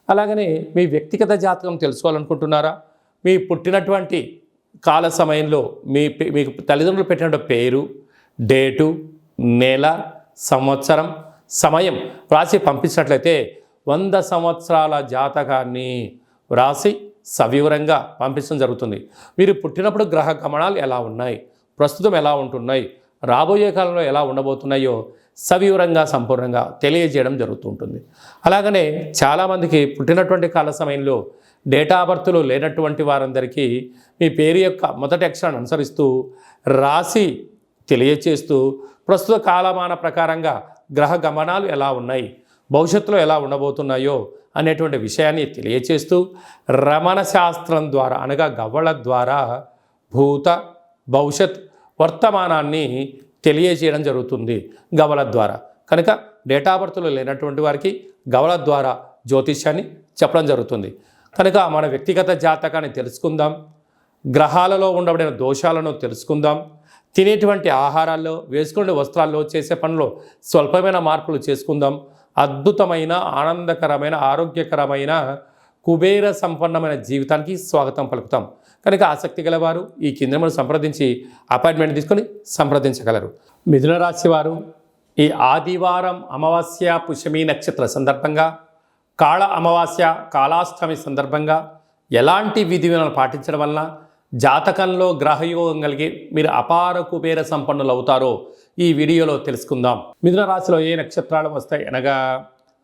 అలాగనే మీ వ్యక్తిగత జాతకం తెలుసుకోవాలనుకుంటున్నారా? మీ పుట్టినటువంటి కాల సమయంలో మీకు తల్లిదండ్రులు పెట్టినటువంటి పేరు, డేటు, నెల, సంవత్సరం, సమయం వ్రాసి పంపించినట్లయితే 100 సంవత్సరాల జాతకాన్ని వ్రాసి సవివరంగా పంపించడం జరుగుతుంది. మీరు పుట్టినప్పుడు గ్రహ గమనాలు ఎలా ఉన్నాయి, ప్రస్తుతం ఎలా ఉంటున్నాయి, రాబోయే కాలంలో ఎలా ఉండబోతున్నాయో సవివరంగా సంపూర్ణంగా తెలియజేయడం జరుగుతుంటుంది. అలాగనే చాలామందికి పుట్టినటువంటి కాల సమయంలో డేటా బర్త్లు లేనటువంటి వారందరికీ మీ పేరు యొక్క మొదటి అక్షరాన్ని అనుసరిస్తూ రాసి తెలియచేస్తూ ప్రస్తుత కాలమాన ప్రకారంగా గ్రహ గమనాలు ఎలా ఉన్నాయి, భవిష్యత్తులో ఎలా ఉండబోతున్నాయో అనేటువంటి విషయాన్ని తెలియచేస్తూ రమణ శాస్త్రం ద్వారా అనగా గవ్వల ద్వారా భూత భవిష్యత్ వర్తమానాన్ని తెలియజేయడం జరుగుతుంది గవ్వల ద్వారా. కనుక డేటా బర్త్లు లేనటువంటి వారికి గవ్వల ద్వారా జ్యోతిష్యాన్ని చెప్పడం జరుగుతుంది. కనుక మన వ్యక్తిగత జాతకాన్ని తెలుసుకుందాం, గ్రహాలలో ఉండబడిన దోషాలను తెలుసుకుందాం, తినేటువంటి ఆహారాల్లో, వేసుకునే వస్త్రాల్లో, చేసే పనుల్లో స్వల్పమైన మార్పులు చేసుకుందాం. అద్భుతమైన, ఆనందకరమైన, ఆరోగ్యకరమైన, కుబేర సంపన్నమైన జీవితానికి స్వాగతం పలుకుతాం. కనుక ఆసక్తి గలవారు ఈ కింద మనం సంప్రదించి అపాయింట్మెంట్ తీసుకొని సంప్రదించగలరు. మిథున రాశి వారు ఈ ఆదివారం అమావాస్య పుష్యమి నక్షత్ర సందర్భంగా, కాళ అమావాస్య కాళాష్టమి సందర్భంగా ఎలాంటి విధి విధానాలు పాటించడం వలన జాతకంలో గ్రహయోగం కలిగి మీరు అపార కుబేర సంపన్నులు అవుతారో ఈ వీడియోలో తెలుసుకుందాం. మిథున రాశిలో ఏ నక్షత్రాలు వస్తాయి అనగా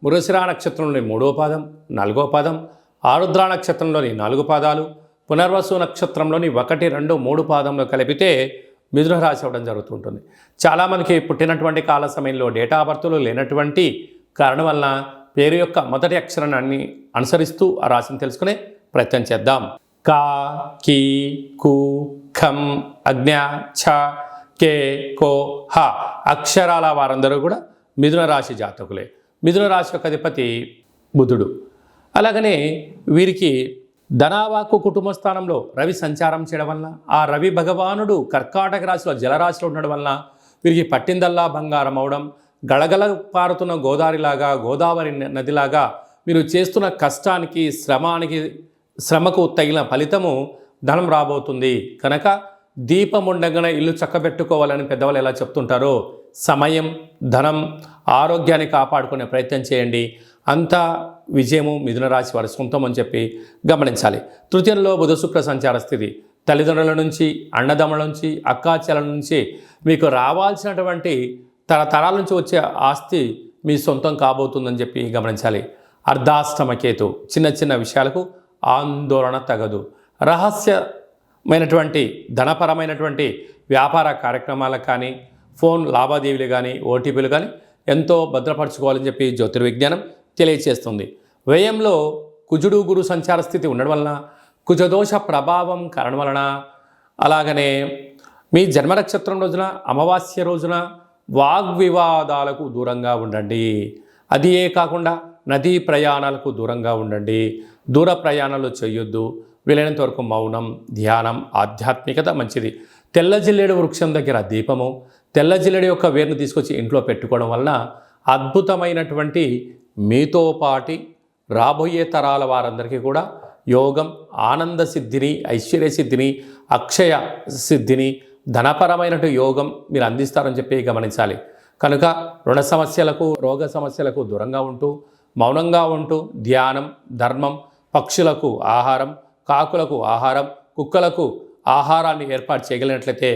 మృగశిర నక్షత్రంలోని 3వ పాదం, 4వ పాదం, ఆరుద్ర నక్షత్రంలోని 4 పాదాలు, పునర్వసు నక్షత్రంలోని 1, 2, 3 పాదంలో కలిపితే మిథున రాశి అవ్వడం జరుగుతుంటుంది. చాలామందికి పుట్టినటువంటి కాల సమయంలో డేటా బర్త్లు లేనటువంటి కారణం వలన పేరు యొక్క మొదటి అక్షరాన్ని అనుసరిస్తూ ఆ రాశిని తెలుసుకునే ప్రయత్నం చేద్దాం. కా, కీ, కు, ఖం, అజ్ఞ, ఛ, కే, కో, హ అక్షరాల వారందరూ కూడా మిథున రాశి జాతకులే. మిథున రాశి యొక్క అధిపతి బుధుడు. అలాగనే వీరికి ధనావాకు కుటుంబ స్థానంలో రవి సంచారం చేయడం వలన, ఆ రవి భగవానుడు కర్కాటక రాశిలో జలరాశిలో ఉండడం వలన వీరికి పట్టిందల్లా బంగారం అవడం, గళగళ పారుతున్న గోదావరి నదిలాగా మీరు చేస్తున్న కష్టానికి, శ్రమకు తగిన ఫలితము ధనం రాబోతుంది. కనుక దీపం ఉండగానే ఇల్లు చక్కబెట్టుకోవాలని పెద్దవాళ్ళు ఎలా చెప్తుంటారో సమయం, ధనం, ఆరోగ్యాన్ని కాపాడుకునే ప్రయత్నం చేయండి. అంతా విజయము మిథున రాశి వారి సొంతం అని చెప్పి గమనించాలి. తృతీయంలో బుధ శుక్ర సంచార స్థితి తల్లిదండ్రుల నుంచి, అన్నదమ్ముల నుంచి, అక్కాచెల నుంచి మీకు రావాల్సినటువంటి తరతరాల నుంచి వచ్చే ఆస్తి మీ సొంతం కాబోతుందని చెప్పి గమనించాలి. అర్ధాష్టమ కేతు చిన్న చిన్న విషయాలకు ఆందోళన తగదు. రహస్యమైనటువంటి ధనపరమైనటువంటి వ్యాపార కార్యక్రమాలకు కానీ, ఫోన్ లావాదేవీలు కానీ, ఓటీపీలు కానీ ఎంతో భద్రపరచుకోవాలని చెప్పి జ్యోతిర్విజ్ఞానం తెలియచేస్తుంది. వ్యయంలో కుజుడు గురు సంచార స్థితి ఉండడం వలన, కుజదోష ప్రభావం కారణం వలన, అలాగనే మీ జన్మ నక్షత్రం రోజున, అమావాస్య రోజున వాగ్వివాదాలకు దూరంగా ఉండండి. అదియే కాకుండా నదీ ప్రయాణాలకు దూరంగా ఉండండి. దూర ప్రయాణాలు చేయొద్దు. వీలైనంత వరకు మౌనం, ధ్యానం, ఆధ్యాత్మికత మంచిది. తెల్ల జిల్లేడు వృక్షం దగ్గర దీపము, తెల్ల జిల్లేడు యొక్క వేరును తీసుకొచ్చి ఇంట్లో పెట్టుకోవడం వలన అద్భుతమైనటువంటి మీతో పాటి రాబోయే తరాల వారందరికీ కూడా యోగం, ఆనంద సిద్ధిని, ఐశ్వర్య సిద్ధిని, అక్షయ సిద్ధిని, ధనపరమైనటువంటి యోగం మీరు అందిస్తారని చెప్పి గమనించాలి. కనుక రుణ సమస్యలకు, రోగ సమస్యలకు దూరంగా ఉంటూ, మౌనంగా ఉంటూ ధ్యానం, ధర్మం, పక్షులకు ఆహారం, కాకులకు ఆహారం, కుక్కలకు ఆహారాన్ని ఏర్పాటు చేయగలిగినట్లయితే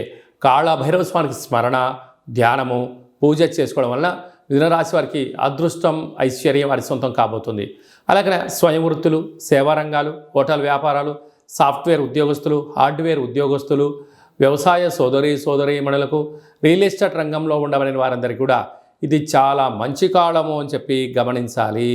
కాళభైరవ స్వామికి స్మరణ, ధ్యానము, పూజ చేసుకోవడం వలన మిథున రాశి వారికి అదృష్టం, ఐశ్వర్యం వారి సొంతం కాబోతుంది. అలాగే స్వయం వృత్తులు, సేవా రంగాలు, హోటల్ వ్యాపారాలు, సాఫ్ట్వేర్ ఉద్యోగస్తులు, హార్డ్వేర్ ఉద్యోగస్తులు, వ్యవసాయ సోదరీమణులకు, రియల్ ఎస్టేట్ రంగంలో ఉండబడిన వారందరికీ కూడా ఇది చాలా మంచి కాలము అని చెప్పి గమనించాలి.